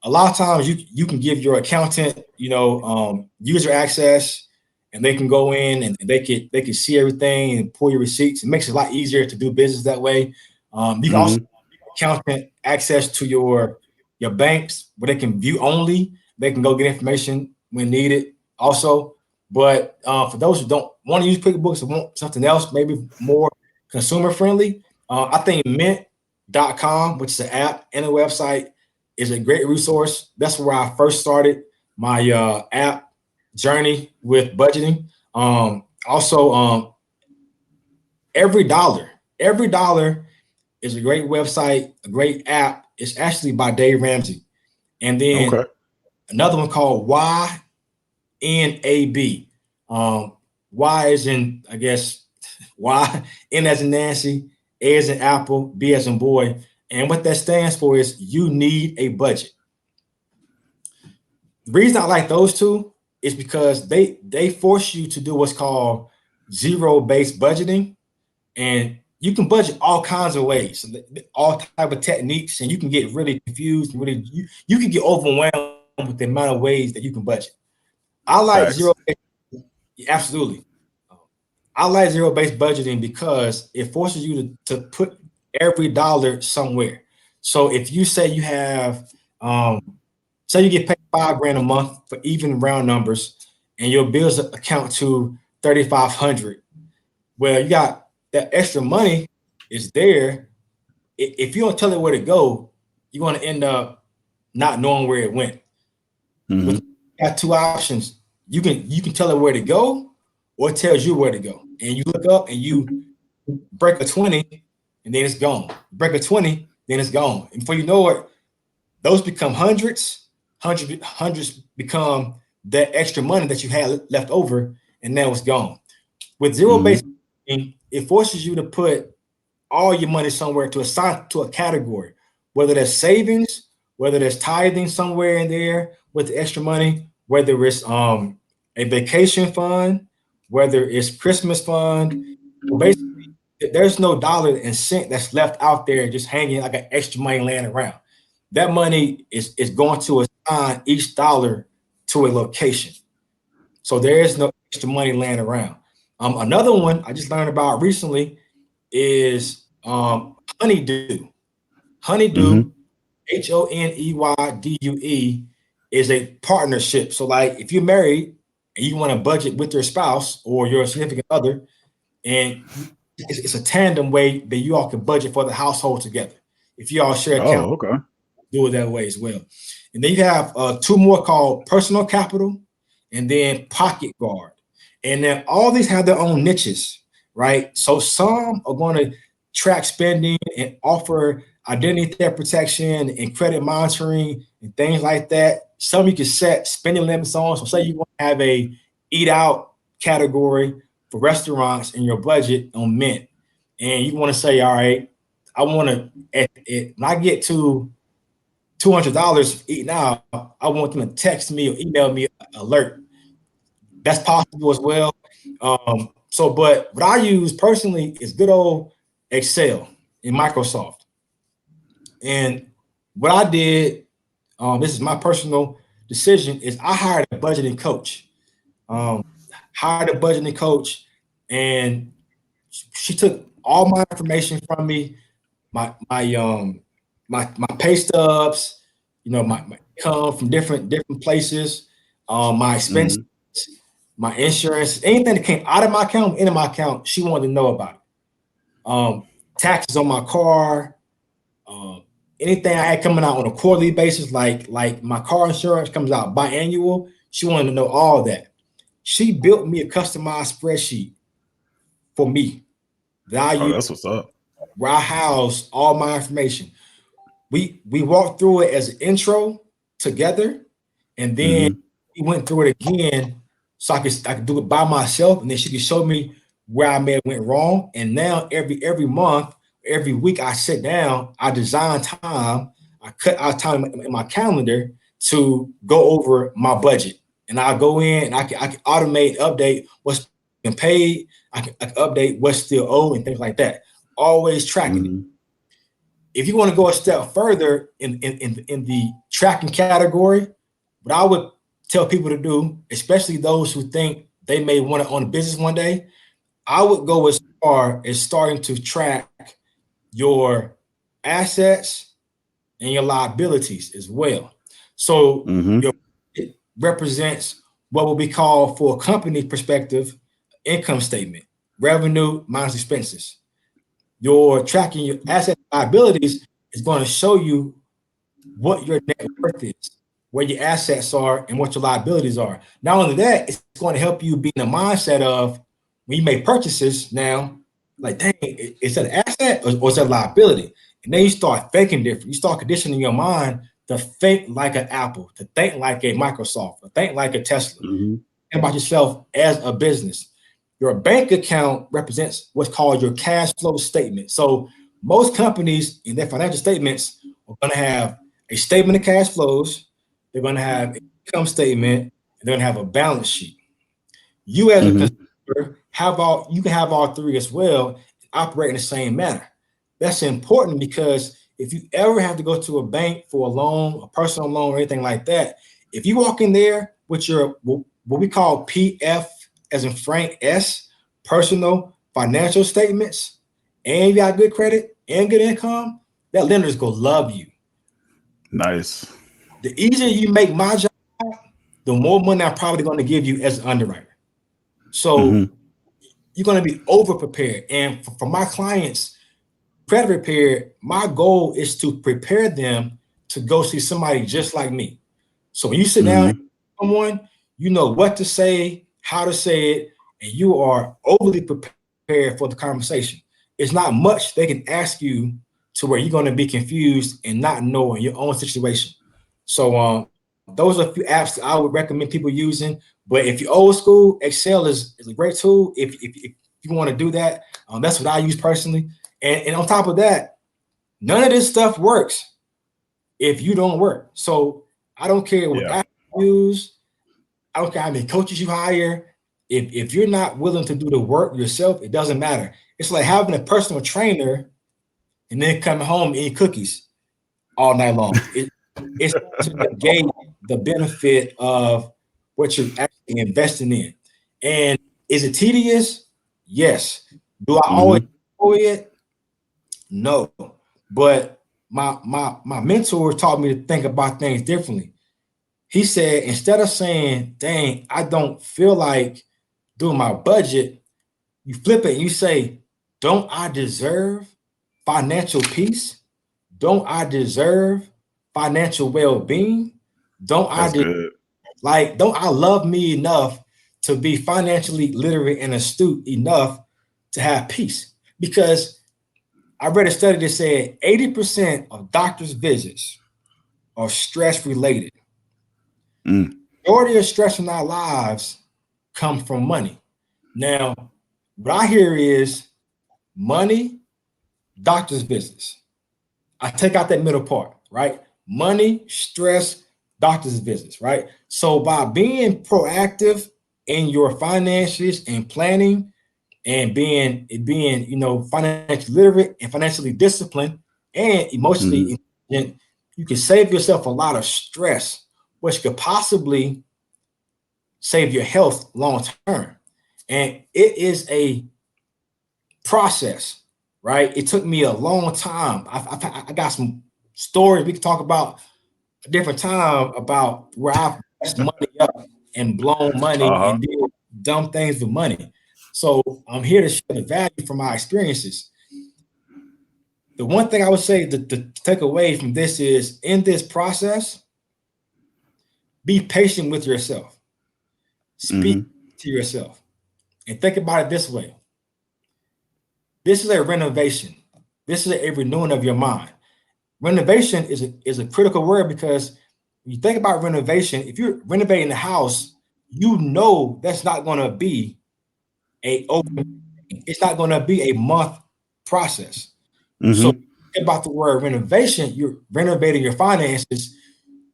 A lot of times you can give your accountant, user access, and they can go in and they can see everything and pull your receipts. It makes it a lot easier to do business that way. You can also Mm-hmm. accountant access to your banks where they can view only. They can go get information when needed also. But for those who don't want to use QuickBooks and want something else, maybe more consumer friendly, I think Mint.com, which is an app and a website, is a great resource. That's where I first started my app journey with budgeting. Also, every dollar is a great website, a great app. It's actually by Dave Ramsey. And then Okay. another one called YNAB. Y is in, I guess, Y, N as in Nancy, A as in Apple, B as in boy. And what that stands for is you need a budget. The reason I like those two is because they force you to do what's called zero-based budgeting, and you can budget all kinds of ways, all type of techniques, and you can get really confused. Really, you can get overwhelmed with the amount of ways that you can budget. I like Facts. zero. Absolutely, I like zero-based budgeting because it forces you to put every dollar somewhere. So if you say you have, say you get paid 5 grand a month for even round numbers, and your bills account to 3,500. Well, you got that extra money is there. If you don't tell it where to go, you're going to end up not knowing where it went. With Mm-hmm. you got two options. You can tell it where to go, or it tells you where to go. And you look up and you break a 20, and then it's gone. Break a 20, then it's gone. And before you know it, those become hundreds become that extra money that you had left over, and now it's gone. With zero based, Mm-hmm. it forces you to put all your money somewhere, to assign to a category, whether there's savings, whether there's tithing somewhere in there with the extra money, whether it's a vacation fund, whether it's Christmas fund. So basically, there's no dollar and cent that's left out there just hanging like an extra money laying around. That money is going to assign each dollar to a location. So there is no extra money laying around. Another one I just learned about recently is Honeydew. Honeydew, Mm-hmm. Honeydue, is a partnership. So, like, if you're married and you want to budget with your spouse or your significant other, and it's a tandem way that you all can budget for the household together. If you all share accounts, Oh, okay. do it that way as well. And then you have two more called Personal Capital and then Pocket Guard. And then all these have their own niches, right? So some are going to track spending and offer identity theft protection and credit monitoring and things like that. Some you can set spending limits on. So say you want to have a eat out category for restaurants in your budget on Mint. And you want to say, all right, I want to, when I get to $200 eating out, I want them to text me or email me an alert. That's possible as well. But what I use personally is good old Excel in Microsoft. And what I did, this is my personal decision, is I hired a budgeting coach. Um, Hired a budgeting coach, and she took all my information from me, my pay stubs, my income from different places, my expenses, Mm-hmm. my insurance, anything that came out of my account, into my account, she wanted to know about it. Taxes on my car, um, anything I had coming out on a quarterly basis, like my car insurance comes out biannual. She wanted to know all that. She built me a customized spreadsheet for me that I use, that's what's up. where I house all my information. We walked through it as an intro together, and then we went through it again so I could do it by myself, and then she could show me where I may have went wrong. And now every month, every week, I sit down, I design time, I cut out time in my calendar to go over my budget, and I go in and I can automate, update what's been paid, I can update what's still owed and things like that. Always tracking it. If you want to go a step further in the tracking category, what I would tell people to do, especially those who think they may want to own a business one day, I would go as far as starting to track your assets and your liabilities as well. So it represents what will be called, for a company perspective, income statement, revenue minus expenses. Your tracking your asset liabilities is going to show you what your net worth is, where your assets are, and what your liabilities are. Not only that, it's going to help you be in the mindset of, when you make purchases now, like, dang, is that an asset or is that a liability? And then you start thinking different. You start conditioning your mind to think like an Apple, to think like a Microsoft, to think like a Tesla. Think about yourself as a business. Your bank account represents what's called your cash flow statement. So most companies in their financial statements are going to have a statement of cash flows, they're going to have an income statement, and they're going to have a balance sheet. You as a consumer you can have all three as well, and operate in the same manner. That's important because if you ever have to go to a bank for a loan, a personal loan, or anything like that, if you walk in there with your what we call PF as in Frank S, personal financial statements, and you got good credit and good income, that lender's gonna love you. Nice. The easier you make my job, the more money I'm probably going to give you as an underwriter. So you're going to be over prepared. And for my clients, credit repair, my goal is to prepare them to go see somebody just like me. So when you sit down with someone, you know what to say, how to say it, and you are overly prepared for the conversation. It's not much they can ask you to where you're going to be confused and not know in your own situation. So those are a few apps that I would recommend people using. But if you're old school, Excel is a great tool. If you want to do that, that's what I use personally. And on top of that, none of this stuff works if you don't work. So I don't care what app you use. I don't care how many coaches you hire. If you're not willing to do the work yourself, it doesn't matter. It's like having a personal trainer and then coming home and eating cookies all night long. It's to negate the benefit of what you're actually investing in. And is it tedious? Yes. Do I always enjoy it? No. But my mentor taught me to think about things differently. He said, instead of saying, dang, I don't feel like doing my budget, you flip it and you say, don't I deserve financial peace? Don't I deserve financial well-being? Don't I love me enough to be financially literate and astute enough to have peace? Because I read a study that said 80% of doctors' visits are stress related. The majority of stress in our lives come from money. Now, what I hear is money, doctor's visits. I take out that middle part, right? Money, stress, doctor's visits, right? So by being proactive in your finances and planning and being financially literate and financially disciplined and emotionally intelligent, you can save yourself a lot of stress, which could possibly save your health long term. And it is a process, right? It took me a long time. I got some stories we can talk about a different time about where I've messed money up and blown money and did dumb things with money. So I'm here to share the value from my experiences. The one thing I would say to take away from this is, in this process, be patient with yourself. Speak to yourself and think about it this way. This is a renovation. This is a renewing of your mind. Renovation is a critical word because when you think about renovation, if you're renovating the house, you know that's not going to be it's not going to be a month process. So Mm-hmm. about the word renovation, you're renovating your finances.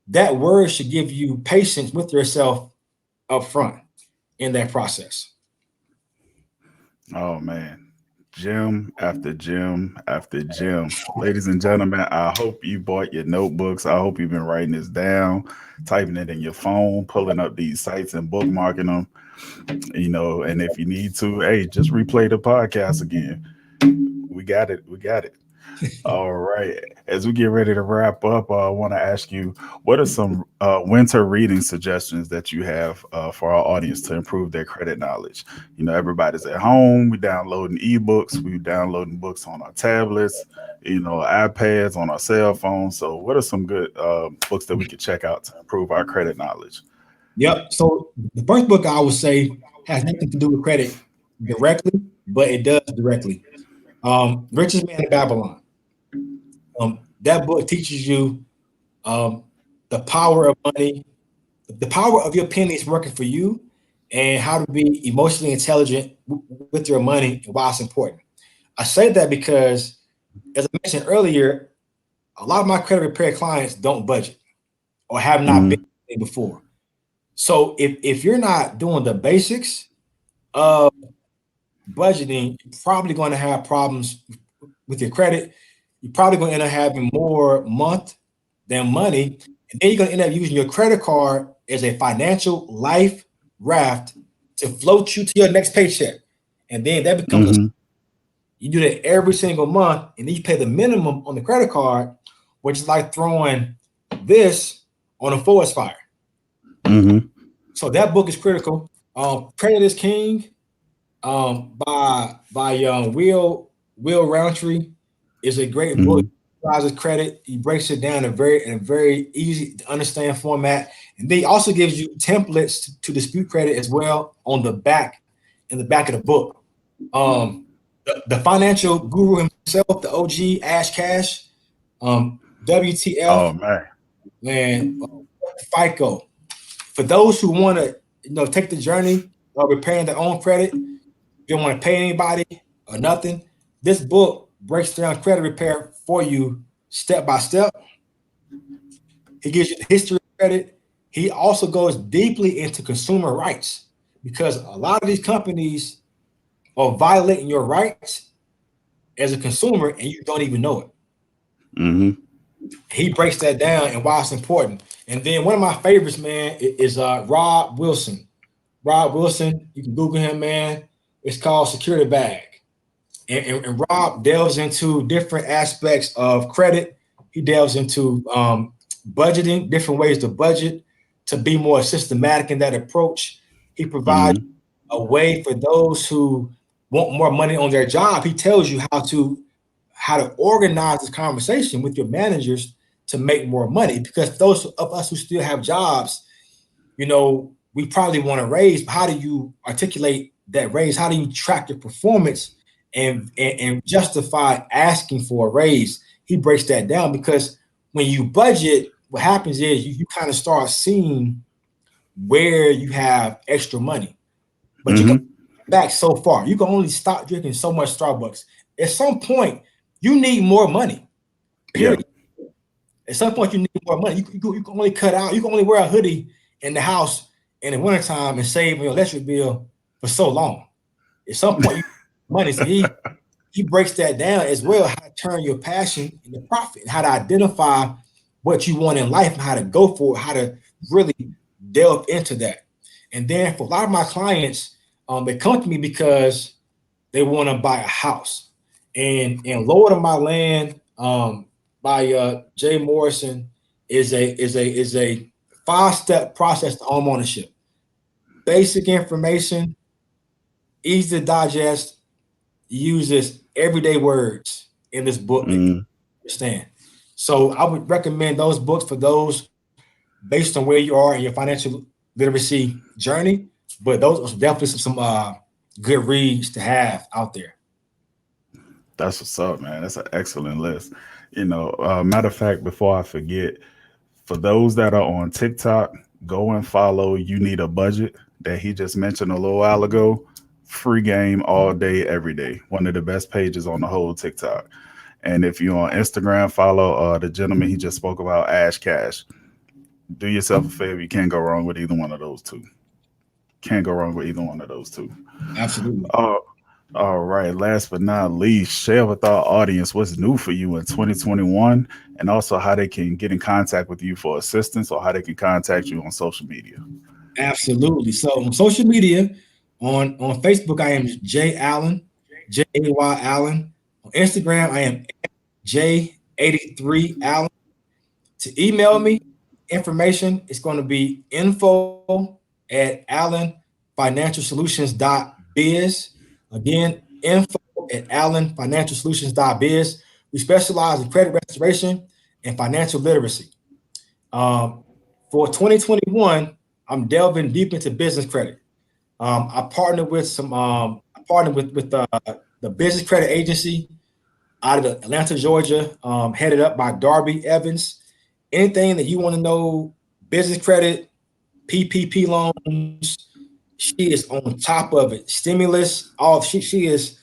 That word should give you patience with yourself up front in that process. Oh man. Gym after gym after gym. Ladies and gentlemen, I hope you bought your notebooks. I hope you've been writing this down, typing it in your phone, pulling up these sites and bookmarking them. And if you need to, hey, just replay the podcast again. We got it. We got it. All right. As we get ready to wrap up, I want to ask you, what are some winter reading suggestions that you have for our audience to improve their credit knowledge? Everybody's at home. We downloading ebooks. We downloading books on our tablets, iPads, on our cell phones. So, what are some good books that we could check out to improve our credit knowledge? Yep. So the first book I would say has nothing to do with credit directly, but it does directly. Richest Man in Babylon. That book teaches you um, the power of money, the power of your pennies working for you, and how to be emotionally intelligent with your money and why it's important. I say that because, as I mentioned earlier, a lot of my credit repair clients don't budget or have not Mm-hmm. been before. So if you're not doing the basics of budgeting, you're probably going to have problems with your credit. You're probably going to end up having more month than money. And then you're going to end up using your credit card as a financial life raft to float you to your next paycheck. And then that becomes Mm-hmm. you do that every single month, and then you pay the minimum on the credit card, which is like throwing this on a forest fire. Mm-hmm. So that book is critical. Credit is King by Will Roundtree is a great book. Mm-hmm. He provides credit. He breaks it down in a very easy to understand format, and then he also gives you templates to dispute credit as well on the back in the back of the book. The financial guru himself, the OG Ash Cash, WTF, Oh man. and FICO. For those who want to, take the journey of repairing their own credit, you don't want to pay anybody or nothing. This book breaks down credit repair for you step by step. He gives you the history of credit. He also goes deeply into consumer rights because a lot of these companies are violating your rights as a consumer and you don't even know it. Mm-hmm. He breaks that down and why it's important. And then one of my favorites, man, is Rob Wilson. Rob Wilson, you can Google him, man. It's called Security Bag. And Rob delves into different aspects of credit. He delves into budgeting, different ways to budget, to be more systematic in that approach. He provides Mm-hmm. a way for those who want more money on their job. He tells you how to organize this conversation with your managers to make more money. Because those of us who still have jobs, we probably want to raise, but how do you articulate that raise? How do you track your performance and justify asking for a raise? He breaks that down because when you budget, what happens is you kind of start seeing where you have extra money, but you can Mm-hmm. back so far. You can only stop drinking so much Starbucks. At some point, you need more money. Yeah. Period. At some point, you need more money. You can only cut out. You can only wear a hoodie in the house in the wintertime and save your electric bill for so long. At some point, you need money. So he breaks that down as well. How to turn your passion into profit, and how to identify what you want in life, and how to go for it. How to really delve into that. And then for a lot of my clients, they come to me because they want to buy a house. And Lord of My Land by Jay Morrison is a 5-step process to home ownership. Basic information, easy to digest, uses everyday words in this book that Mm-hmm. understand. So I would recommend those books for those based on where you are in your financial literacy journey. But those are definitely some good reads to have out there. That's what's up, man. That's an excellent list. Matter of fact, before I forget, for those that are on TikTok, go and follow You Need a Budget that he just mentioned a little while ago. Free game all day, every day. One of the best pages on the whole TikTok. And if you're on Instagram, follow the gentleman he just spoke about, Ash Cash. Do yourself a favor. You can't go wrong with either one of those two. Can't go wrong with either one of those two. Absolutely. All right. Last but not least, share with our audience what's new for you in 2021 and also how they can get in contact with you for assistance or how they can contact you on social media. Absolutely. So on social media, on Facebook, I am Jay Allen, Jay Allen. On Instagram, I am J83 Allen. To email me information, it's going to be info@allenfinancialsolutions.biz. Again, info@allenfinancialsolutions.biz. We specialize in credit restoration and financial literacy. For 2021, I'm delving deep into business credit. I partnered with the business credit agency out of Atlanta, Georgia, headed up by Darby Evans. Anything that you want to know, business credit, PPP loans, she is on top of it. Stimulus, she is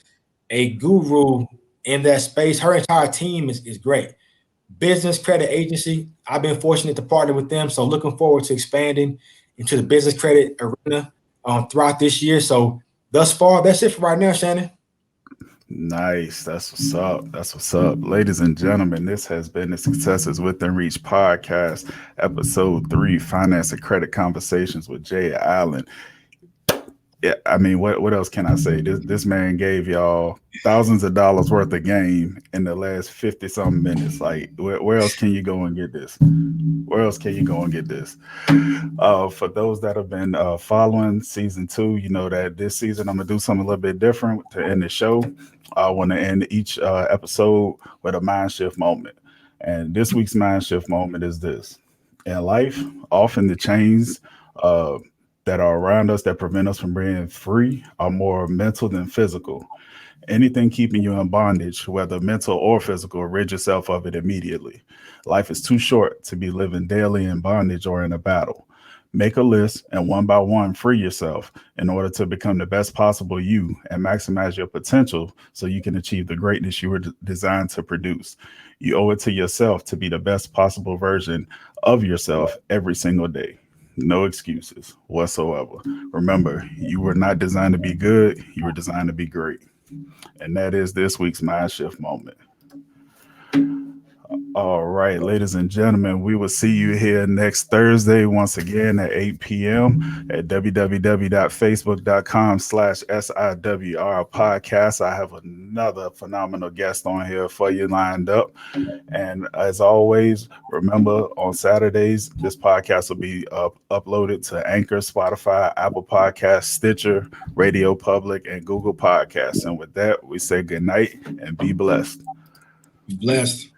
a guru in that space. Her entire team is great. Business credit agency, I've been fortunate to partner with them, so looking forward to expanding into the business credit arena throughout this year. So thus far, that's it for right now, Shannon. Nice. That's what's up. That's what's up. Ladies and gentlemen, this has been the Successes Within Reach podcast, episode 3, Finance and Credit Conversations with Jay Allen. Yeah, I mean, what else can I say? This man gave y'all thousands of dollars worth of game in the last 50 something minutes. Like, where else can you go and get this? Where else can you go and get this? For those that have been following season 2, you know that this season I'm gonna do something a little bit different to end the show. I want to end each episode with a mind shift moment, and this week's mind shift moment is this: in life, often the chains that are around us that prevent us from being free are more mental than physical. Anything keeping you in bondage, whether mental or physical, rid yourself of it immediately. Life is too short to be living daily in bondage or in a battle. Make a list and one by one free yourself in order to become the best possible you and maximize your potential so you can achieve the greatness you were designed to produce. You owe it to yourself to be the best possible version of yourself every single day. No excuses whatsoever. Remember, you were not designed to be good, you were designed to be great. And that is this week's Mind Shift moment. All right, ladies and gentlemen, we will see you here next Thursday once again at 8 p.m. at www.facebook.com/SIWR podcast. I have another phenomenal guest on here for you lined up. And as always, remember on Saturdays, this podcast will be uploaded to Anchor, Spotify, Apple Podcasts, Stitcher, RadioPublic, and Google Podcasts. And with that, we say good night and be blessed. Be blessed.